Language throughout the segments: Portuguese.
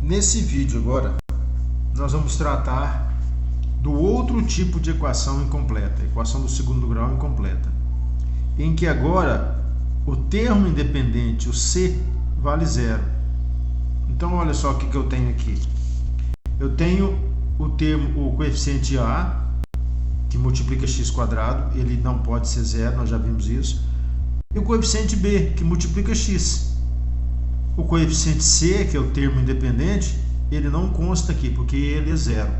Nesse vídeo agora, nós vamos tratar do outro tipo de equação incompleta, equação do segundo grau incompleta, em que agora o termo independente, o C, vale zero. Então, olha só o que eu tenho aqui. Eu tenho o coeficiente A, que multiplica x quadrado, ele não pode ser zero, nós já vimos isso. E o coeficiente B, que multiplica x. O coeficiente C, que é o termo independente, ele não consta aqui, porque ele é zero.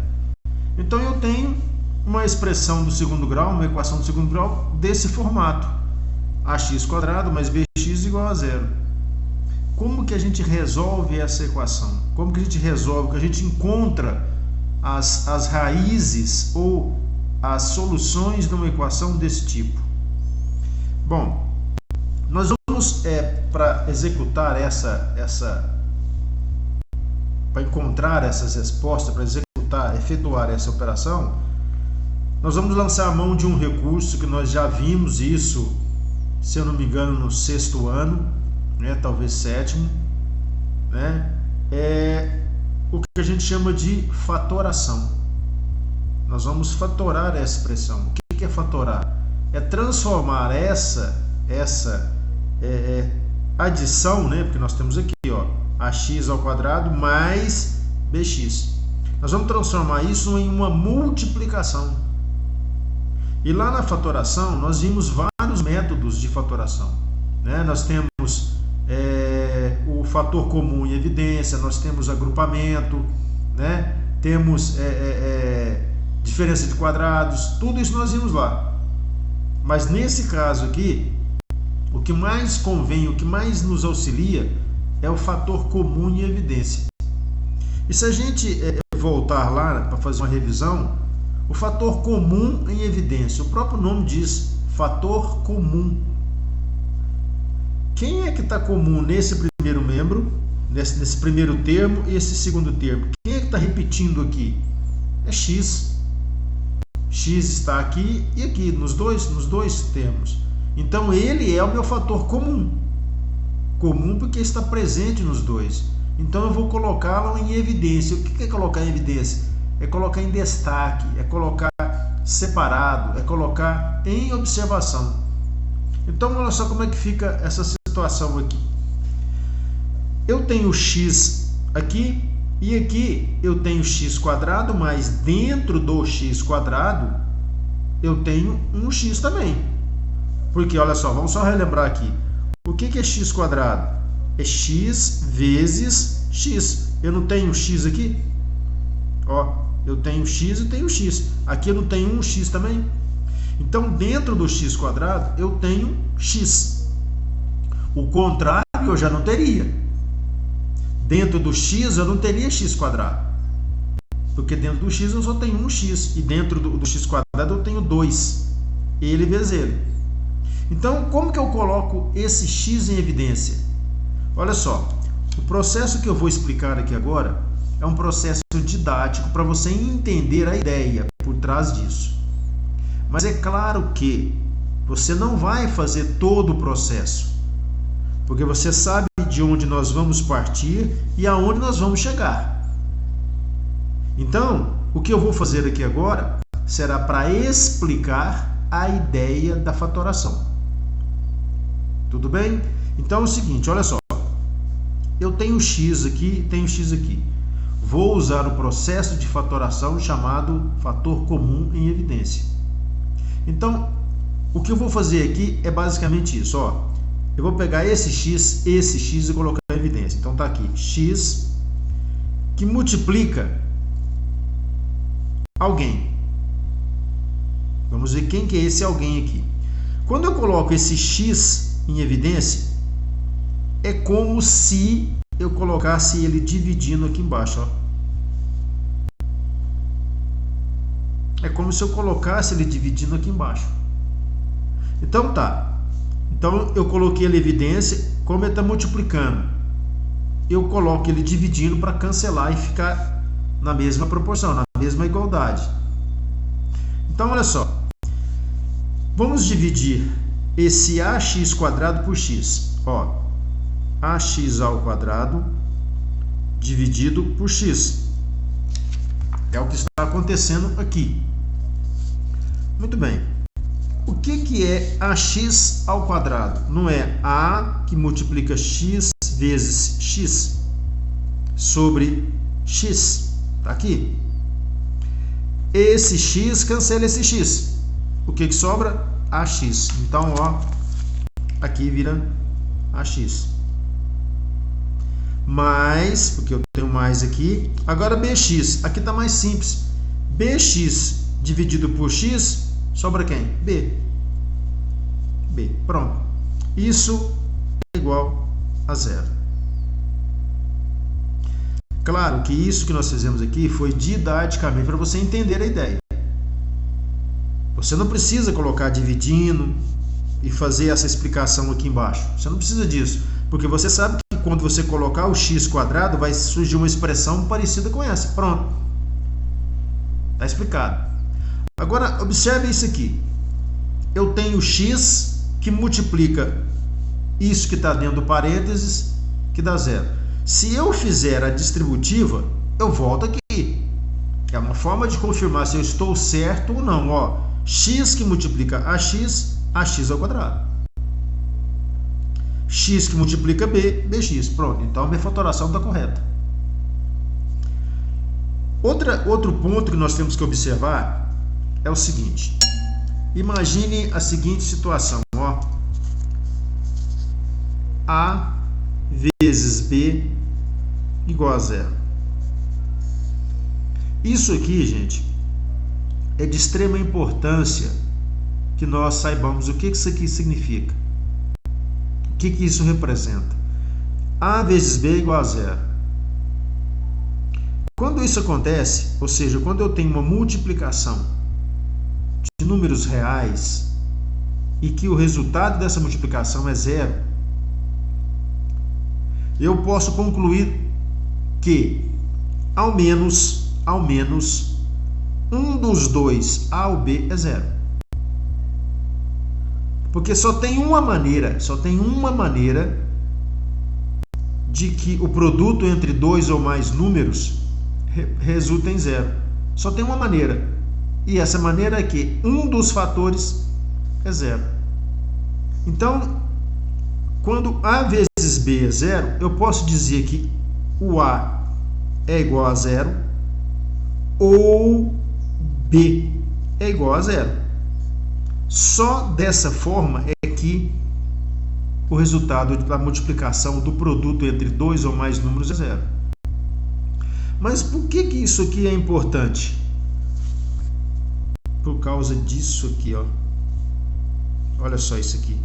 Então eu tenho uma expressão do segundo grau, uma equação do segundo grau desse formato. Ax quadrado mais bx igual a zero. Como que a gente resolve essa equação? Como que a gente resolve, que a gente encontra as raízes ou as soluções de uma equação desse tipo? Bom, nós vamos, para executar para encontrar essas respostas, para efetuar essa operação, nós vamos lançar a mão de um recurso que nós já vimos isso, se eu não me engano, no sexto ano, né, talvez sétimo, né, é o que a gente chama de fatoração. Nós vamos fatorar essa expressão. O que é fatorar? É transformar essa adição, né, porque nós temos aqui, ó, ax ao quadrado mais bx. Nós vamos transformar isso em uma multiplicação. E lá na fatoração, nós vimos vários métodos de fatoração, né? Nós temos o fator comum em evidência, nós temos agrupamento, né? Temos diferença de quadrados, tudo isso nós vimos lá. Mas nesse caso aqui, o que mais convém, o que mais nos auxilia é o fator comum em evidência. E se a gente voltar lá para fazer uma revisão, o fator comum em evidência, o próprio nome diz, fator comum. Quem é que está comum nesse primeiro membro, nesse primeiro termo e esse segundo termo? Quem é que está repetindo aqui? É x. X está aqui e aqui, nos dois termos. Então ele é o meu fator comum. Comum porque está presente nos dois. Então eu vou colocá-lo em evidência. O que é colocar em evidência? É colocar em destaque, é colocar separado, é colocar em observação. Então olha só como é que fica essa situação aqui. Eu tenho x aqui e aqui eu tenho x quadrado, mas dentro do x quadrado eu tenho um x também. Porque olha só, vamos só relembrar aqui. O que é x quadrado? É x vezes x. Eu não tenho x aqui? Ó, eu tenho x e tenho x. Aqui eu não tenho um x também? Então, dentro do x quadrado, eu tenho x. O contrário eu já não teria. Dentro do x eu não teria x quadrado. Porque dentro do x eu só tenho um x. E dentro do x quadrado eu tenho 2. Ele vezes ele. Então, como que eu coloco esse x em evidência? Olha só, o processo que eu vou explicar aqui agora é um processo didático para você entender a ideia por trás disso. Mas é claro que você não vai fazer todo o processo, porque você sabe de onde nós vamos partir e aonde nós vamos chegar. Então, o que eu vou fazer aqui agora será para explicar a ideia da fatoração. Tudo bem? Então é o seguinte, olha só. Eu tenho x aqui e tenho x aqui. Vou usar o processo de fatoração chamado fator comum em evidência. Então, o que eu vou fazer aqui é basicamente isso, ó. Eu vou pegar esse x e colocar em evidência. Então tá aqui, x que multiplica alguém. Vamos ver quem que é esse alguém aqui. Quando eu coloco esse x em evidência, é como se eu colocasse ele dividindo aqui embaixo, ó. É como se eu colocasse ele dividindo aqui embaixo. Então tá. Então eu coloquei ele em evidência, como ele está multiplicando, eu coloco ele dividindo para cancelar e ficar na mesma proporção, na mesma igualdade. Então olha só. Vamos dividir esse ax quadrado por x. Ó, ax ao quadrado dividido por x. É o que está acontecendo aqui. Muito bem. O que é ax ao quadrado? Não é a que multiplica x vezes x sobre x. Está aqui. Esse x cancela esse x. O que sobra? Ax. Então, ó, aqui vira ax. Mais, porque eu tenho mais aqui. Agora bx. Aqui está mais simples. Bx dividido por x, sobra quem? B. B. Pronto. Isso é igual a zero. Claro que isso que nós fizemos aqui foi didaticamente para você entender a ideia. Você não precisa colocar dividindo e fazer essa explicação aqui embaixo. Você não precisa disso. Porque você sabe que quando você colocar o x quadrado, vai surgir uma expressão parecida com essa. Pronto. Está explicado. Agora, observe isso aqui. Eu tenho x que multiplica isso que está dentro do parênteses, que dá zero. Se eu fizer a distributiva, eu volto aqui. É uma forma de confirmar se eu estou certo ou não. Ó, x que multiplica ax ao quadrado. X que multiplica b, bx. Pronto, então a minha fatoração está correta. Outro ponto que nós temos que observar é o seguinte. Imagine a seguinte situação. Ó. A vezes b igual a zero. Isso aqui, gente, é de extrema importância que nós saibamos o que isso aqui significa. O que isso representa? A vezes b igual a zero. Quando isso acontece, ou seja, quando eu tenho uma multiplicação de números reais e que o resultado dessa multiplicação é zero, eu posso concluir que ao menos um dos dois, A ou B, é zero. Porque só tem uma maneira de que o produto entre dois ou mais números resulta em zero. Só tem uma maneira. E essa maneira é que um dos fatores é zero. Então, quando A vezes B é zero, eu posso dizer que o A é igual a zero ou B é igual a zero. Só dessa forma é que o resultado da multiplicação do produto entre dois ou mais números é zero. Mas por que isso aqui é importante? Por causa disso aqui, ó. Olha só isso aqui.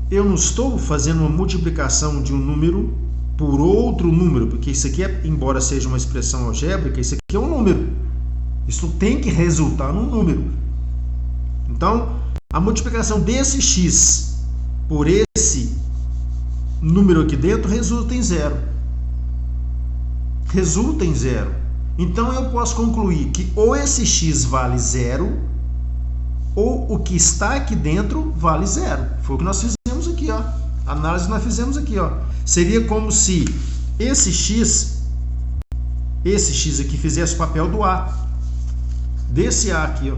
Eu não estou fazendo uma multiplicação de um número por outro número, porque isso aqui, embora seja uma expressão algébrica, isso aqui é um número. Isso tem que resultar num número. Então, a multiplicação desse x por esse número aqui dentro resulta em zero. Resulta em zero. Então, eu posso concluir que ou esse x vale zero, ou o que está aqui dentro vale zero. Foi o que nós fizemos aqui, ó. A análise que nós fizemos aqui, ó. Seria como se esse x aqui fizesse o papel do A. Desse A aqui, ó.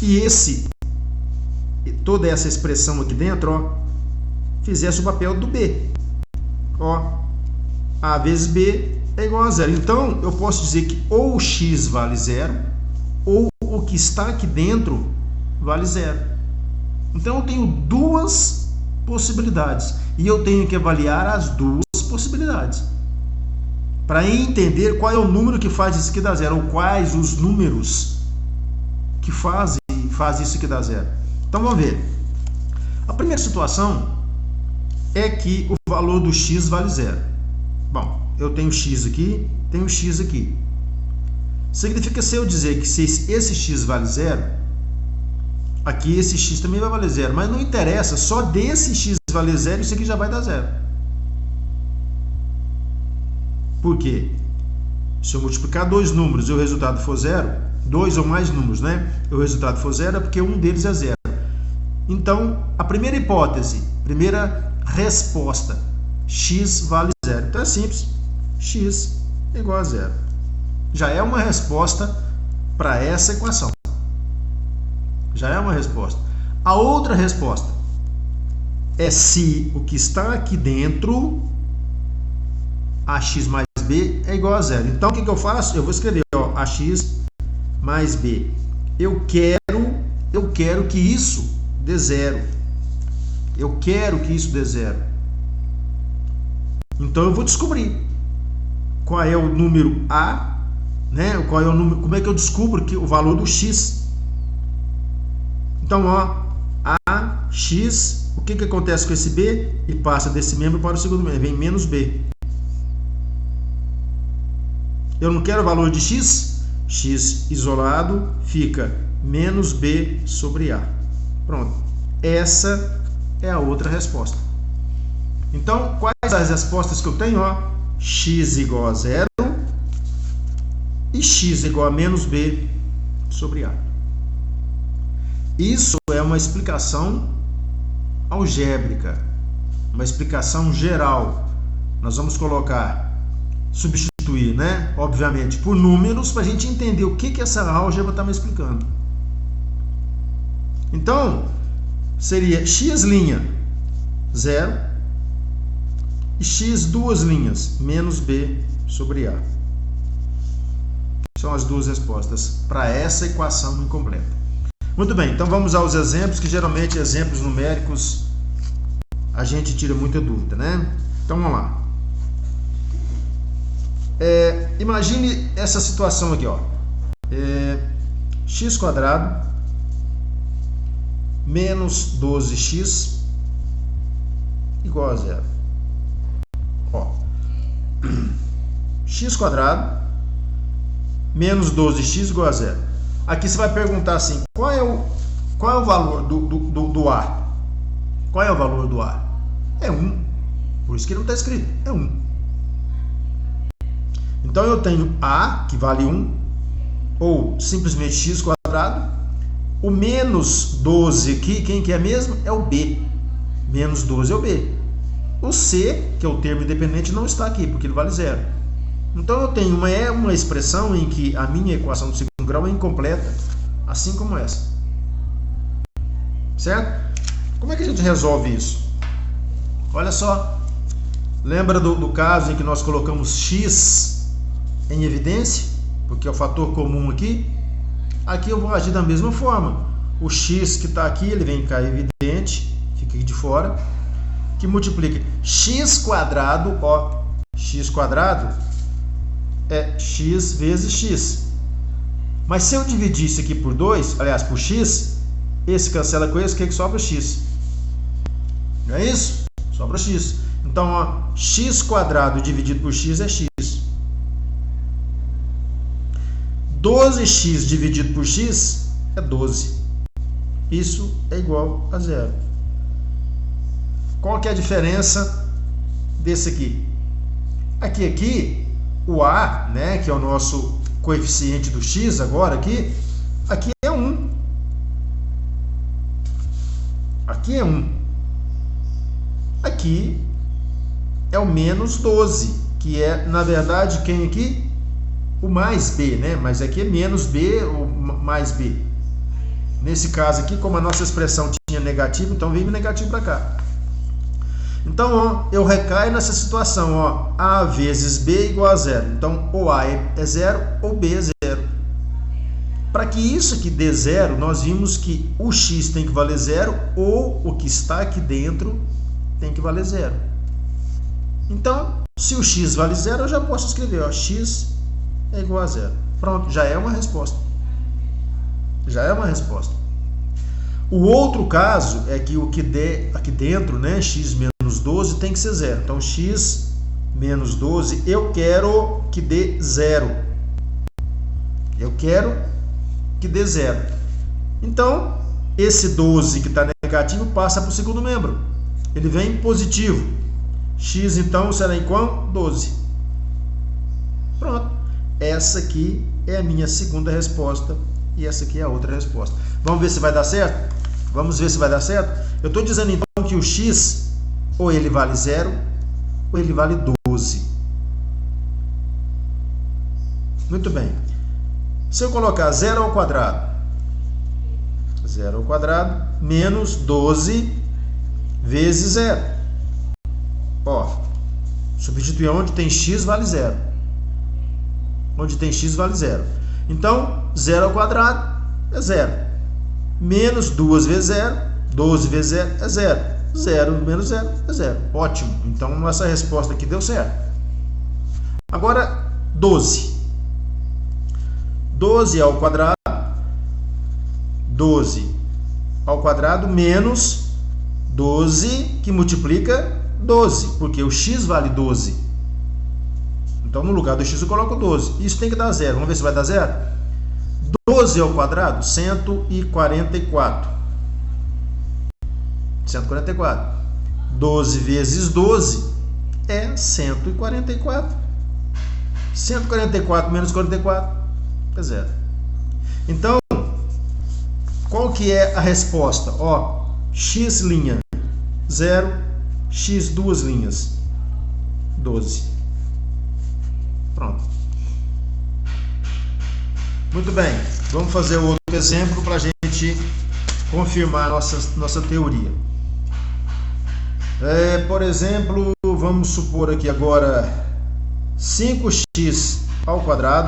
E toda essa expressão aqui dentro, ó, fizesse o papel do B. Ó, A vezes B é igual a zero. Então, eu posso dizer que ou o x vale zero, ou o que está aqui dentro vale zero. Então, eu tenho duas possibilidades. E eu tenho que avaliar as duas possibilidades. Para entender qual é o número que faz isso aqui dar zero, ou quais os números que faz isso aqui dar zero. Então, vamos ver. A primeira situação é que o valor do x vale zero. Bom, eu tenho x aqui, tenho x aqui. Significa, se eu dizer que se esse x vale zero, aqui esse x também vai valer zero. Mas não interessa, só desse x valer zero, isso aqui já vai dar zero. Por quê? Se eu multiplicar dois números e o resultado for zero, dois ou mais números, né? E o resultado for zero é porque um deles é zero. Então, a primeira hipótese, primeira resposta, x vale zero. Então é simples. x é igual a zero. Já é uma resposta para essa equação. Já é uma resposta. A outra resposta é se o que está aqui dentro, ax mais b, é igual a zero. Então, o que eu faço? Eu vou escrever ax mais b. Eu quero que isso dê zero. Eu quero que isso dê zero. Então, eu vou descobrir qual é o número a, né? Qual é o número, como é que eu descubro que o valor do x? Então, ax, o que acontece com esse b? E passa desse membro para o segundo membro, vem menos b. Eu não quero o valor de x, x isolado fica menos b sobre a. Pronto, essa é a outra resposta. Então, quais as respostas que eu tenho? X igual a zero e x igual a menos b sobre a. Isso é uma explicação algébrica, uma explicação geral. Nós vamos substituir, né? Obviamente, por números, para a gente entender o que essa álgebra está me explicando. Então, seria x' 0 e x duas linhas, menos b sobre a. São as duas respostas para essa equação incompleta. Muito bem, então vamos aos exemplos, que geralmente exemplos numéricos a gente tira muita dúvida, né? Então vamos lá. Imagine essa situação aqui, x² menos 12x igual a zero. X² menos 12x igual a zero. Aqui você vai perguntar assim, qual é o valor do A? Qual é o valor do A? É 1. Por isso que não está escrito, é 1. Então eu tenho A, que vale 1, ou simplesmente x². O menos 12 aqui, quem que é mesmo? É o B. Menos 12 é o B. O C, que é o termo independente, não está aqui, porque ele vale 0. Então eu tenho uma expressão em que a minha equação do segundo grau é incompleta, assim como essa. Certo? Como é que a gente resolve isso? Olha só. Lembra do caso em que nós colocamos x em evidência? Porque é o fator comum aqui. Aqui eu vou agir da mesma forma. O x que está aqui, ele vem cá evidente, fica aqui de fora, que multiplica x², x² é x vezes x. Mas se eu dividir isso aqui por 2, aliás, por x, esse cancela com esse, o que é que sobra? X. Não é isso? Sobra x. Então, x² dividido por x é x. 12x dividido por x é 12. Isso é igual a zero. Qual que é a diferença desse aqui? Aqui, o A, né, que é o nosso coeficiente do x agora aqui é 1. Aqui é 1. Aqui é o menos 12, que é, na verdade, quem aqui? O mais b, né? Mas aqui é menos b ou mais b. Nesse caso aqui, como a nossa expressão tinha negativo, então vem negativo para cá. Então, eu recaio nessa situação, a vezes b igual a zero. Então, ou a é zero ou b é zero. Para que isso aqui dê zero, nós vimos que o x tem que valer zero ou o que está aqui dentro tem que valer zero. Então, se o x vale zero, eu já posso escrever, x é igual a zero. Pronto, já é uma resposta. Já é uma resposta. O outro caso é que o que der aqui dentro, né, x menos 12, tem que ser zero. Então, x menos 12, eu quero que dê zero. Eu quero que dê zero. Então, esse 12 que está negativo passa para o segundo membro. Ele vem positivo. X, então, será em quanto? 12. Pronto. Essa aqui é a minha segunda resposta. E essa aqui é a outra resposta. Vamos ver se vai dar certo? Vamos ver se vai dar certo? Eu estou dizendo, então, que o x, ou ele vale 0, ou ele vale 12. Muito bem. Se eu colocar 0 ao quadrado, 0 ao quadrado menos 12 vezes 0. Ó, substituir onde tem x vale 0. Onde tem x vale 0. Então, 0 ao quadrado é 0. Menos 2 vezes 0, 12 vezes 0 é 0. 0 menos 0 é 0. Ótimo. Então, nossa resposta aqui deu certo. Agora, 12. 12 ao quadrado. 12 ao quadrado menos 12 que multiplica 12, porque o x vale 12. Então, no lugar do x eu coloco 12. Isso tem que dar 0. Vamos ver se vai dar 0? 12 ao quadrado, 144. 144. 12 vezes 12 é 144. 144 menos 44 é 0. Então, qual que é a resposta? Ó, x' 0, x duas linhas, 12. Pronto. Muito bem, vamos fazer outro exemplo para a gente confirmar nossa teoria. Por exemplo, vamos supor aqui agora 5x ao quadrado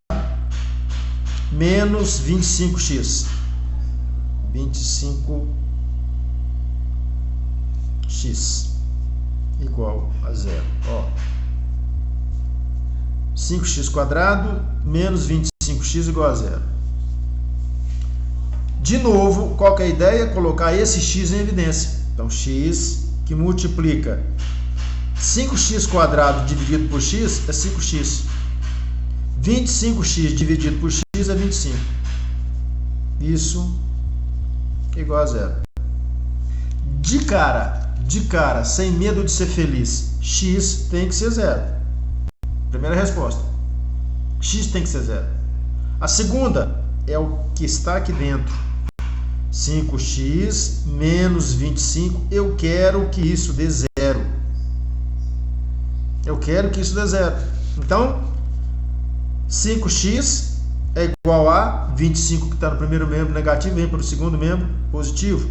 menos 25x. 25x igual a 0. Ó, 5x quadrado menos 25x igual a 0. De novo, qual que é a ideia? Colocar esse x em evidência. Então, x que multiplica 5x quadrado dividido por x é 5x. 25x dividido por x é 25. Isso igual a 0. De cara, sem medo de ser feliz, x tem que ser 0. Primeira resposta. X tem que ser 0. A segunda é o que está aqui dentro. 5x menos 25. Eu quero que isso dê 0. Eu quero que isso dê 0. Então, 5x é igual a 25 que está no primeiro membro negativo, vem para o segundo membro positivo.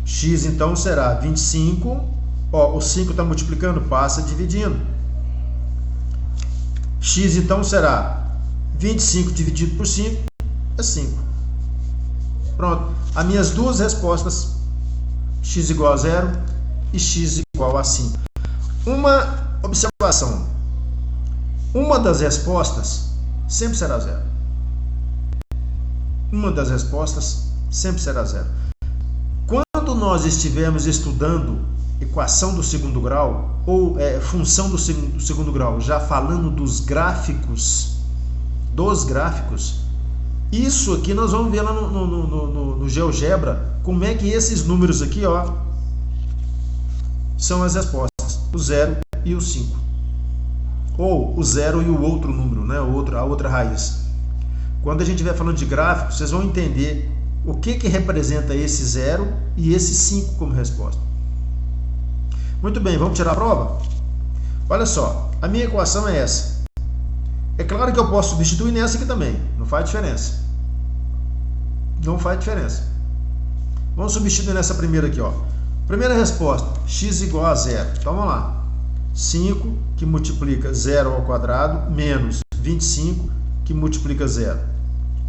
X então será 25. Ó, o 5 está multiplicando, passa dividindo. X então será 25 dividido por 5 é 5. Pronto. As minhas duas respostas, x igual a 0 e x igual a 5. Uma observação. Uma das respostas sempre será 0. Uma das respostas sempre será 0. Quando nós estivermos estudando equação do segundo grau, ou função do segundo grau, já falando dos gráficos, isso aqui nós vamos ver lá no GeoGebra, como é que esses números aqui, ó, são as respostas, o 0 e o 5. Ou o 0 e o outro número, né? A outra raiz. Quando a gente estiver falando de gráficos, vocês vão entender o que representa esse 0 e esse 5 como resposta. Muito bem, vamos tirar a prova? Olha só, a minha equação é essa. É claro que eu posso substituir nessa aqui também, não faz diferença. Não faz diferença. Vamos substituir nessa primeira aqui, ó. Primeira resposta, x igual a 0. Então vamos lá. 5 que multiplica 0 ao quadrado menos 25 que multiplica 0.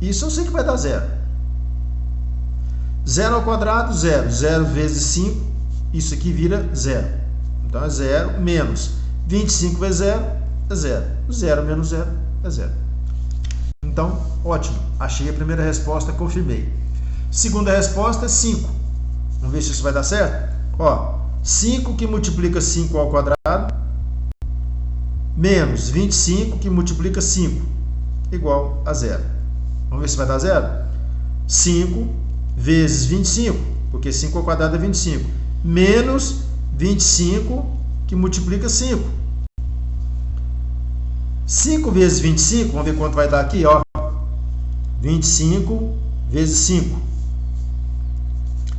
Isso eu sei que vai dar 0. 0 ao quadrado, 0. 0 vezes 5, isso aqui vira 0. Então é 0 menos 25 vezes 0 é 0. 0 menos 0 é 0. Então, ótimo. Achei a primeira resposta, confirmei. Segunda resposta é 5. Vamos ver se isso vai dar certo? Ó, 5 que multiplica 5 ao quadrado menos 25 que multiplica 5 igual a 0. Vamos ver se vai dar 0? 5 vezes 25, porque 5 ao quadrado é 25, menos 25 que multiplica 5. 5 vezes 25, vamos ver quanto vai dar aqui, ó. 25 vezes 5.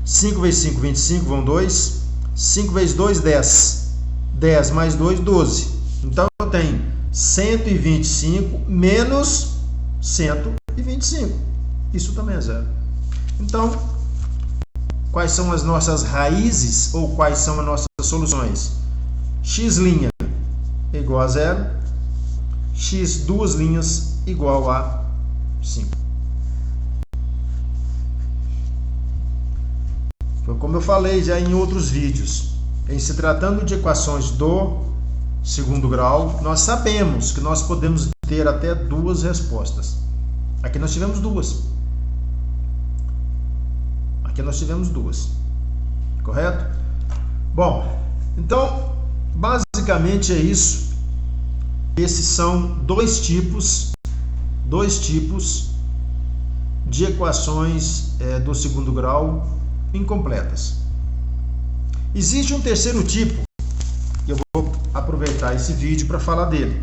5 vezes 5, 25, vão 2. 5 vezes 2, 10. 10 mais 2, 12. Então eu tenho 125 menos 125. Isso também é zero. Então, quais são as nossas raízes ou quais são as nossas soluções? X' é igual a zero, x duas linhas igual a 5. Foi como eu falei já em outros vídeos. Em se tratando de equações do segundo grau, nós sabemos que nós podemos ter até duas respostas. Aqui nós tivemos duas. Aqui nós tivemos duas. Correto? Bom, então, basicamente é isso. Esses são dois tipos de equações do segundo grau incompletas. Existe um terceiro tipo, e eu vou aproveitar esse vídeo para falar dele.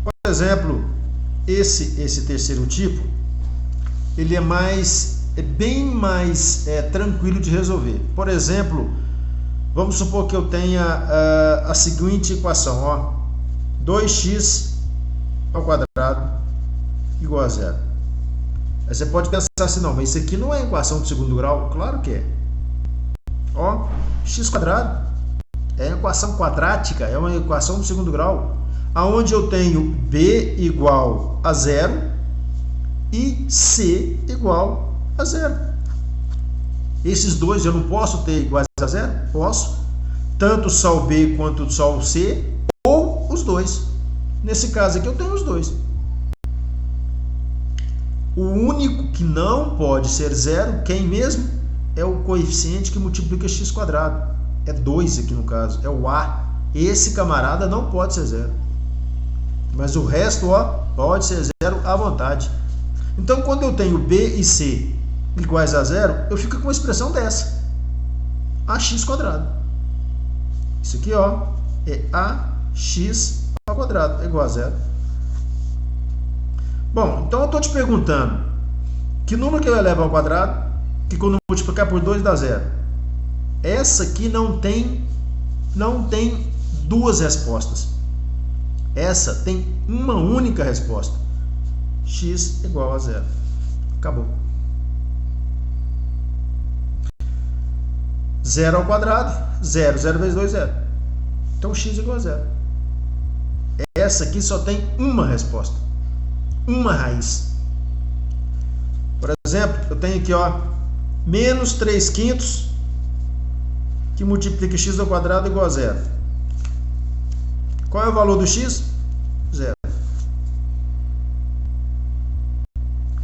Por exemplo, esse terceiro tipo, ele é bem mais tranquilo de resolver. Por exemplo, vamos supor que eu tenha a seguinte equação, ó, 2x ao quadrado igual a zero. Aí você pode pensar assim, não, mas isso aqui não é equação do segundo grau? Claro que é. Ó, x quadrado é uma equação quadrática, é uma equação do segundo grau, aonde eu tenho b igual a zero e c igual a zero. Esses dois eu não posso ter iguais a zero? Posso. Tanto só o b quanto só o c, ou os dois. Nesse caso aqui eu tenho os dois. O único que não pode ser zero, quem mesmo? É o coeficiente que multiplica x quadrado. É 2 aqui no caso, é o a. Esse camarada não pode ser zero. Mas o resto, ó, pode ser zero à vontade. Então, quando eu tenho b e c iguais a zero, eu fico com uma expressão dessa. ax quadrado. Isso aqui, ó, é ax ao quadrado, é igual a zero. Bom, então eu estou te perguntando, que número que eu elevo ao quadrado, que quando multiplicar por 2 dá zero? Essa aqui não tem duas respostas. Essa tem uma única resposta. X igual a zero. Acabou. 0 ao quadrado, 0. 0 vezes 2, 0. Então x igual a zero. Essa aqui só tem uma resposta. Uma raiz. Por exemplo, eu tenho aqui, ó, menos 3/5 que multiplica x ao quadrado igual a zero. Qual é o valor do x? Zero.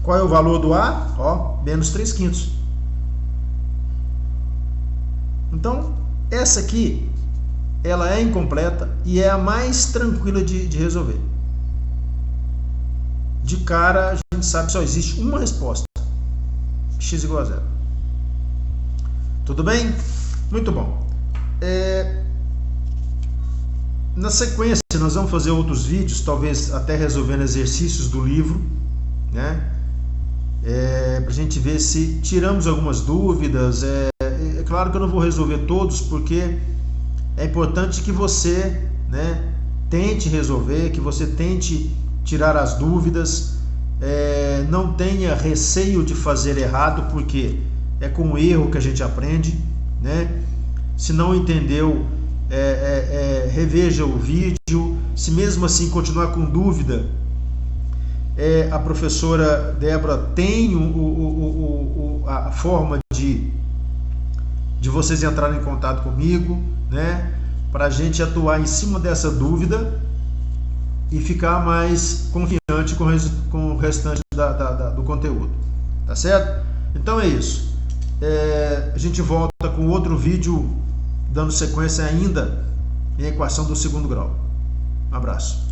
Qual é o valor do a? Ó, menos 3/5. Então, essa aqui, ela é incompleta e é a mais tranquila de resolver. De cara, a gente sabe que só existe uma resposta. X igual a zero. Tudo bem? Muito bom. Na sequência, nós vamos fazer outros vídeos, talvez até resolvendo exercícios do livro, né? Para a gente ver se tiramos algumas dúvidas. É claro que eu não vou resolver todos, porque é importante que você, né, tente resolver, que você tente tirar as dúvidas, não tenha receio de fazer errado, porque é com o erro que a gente aprende, né? Se não entendeu, reveja o vídeo. Se mesmo assim continuar com dúvida, a professora Débora tem a forma de vocês entrarem em contato comigo, né? Para a gente atuar em cima dessa dúvida e ficar mais confiante com o restante do conteúdo. Tá certo? Então é isso. A gente volta com outro vídeo dando sequência ainda em equação do segundo grau. Um abraço.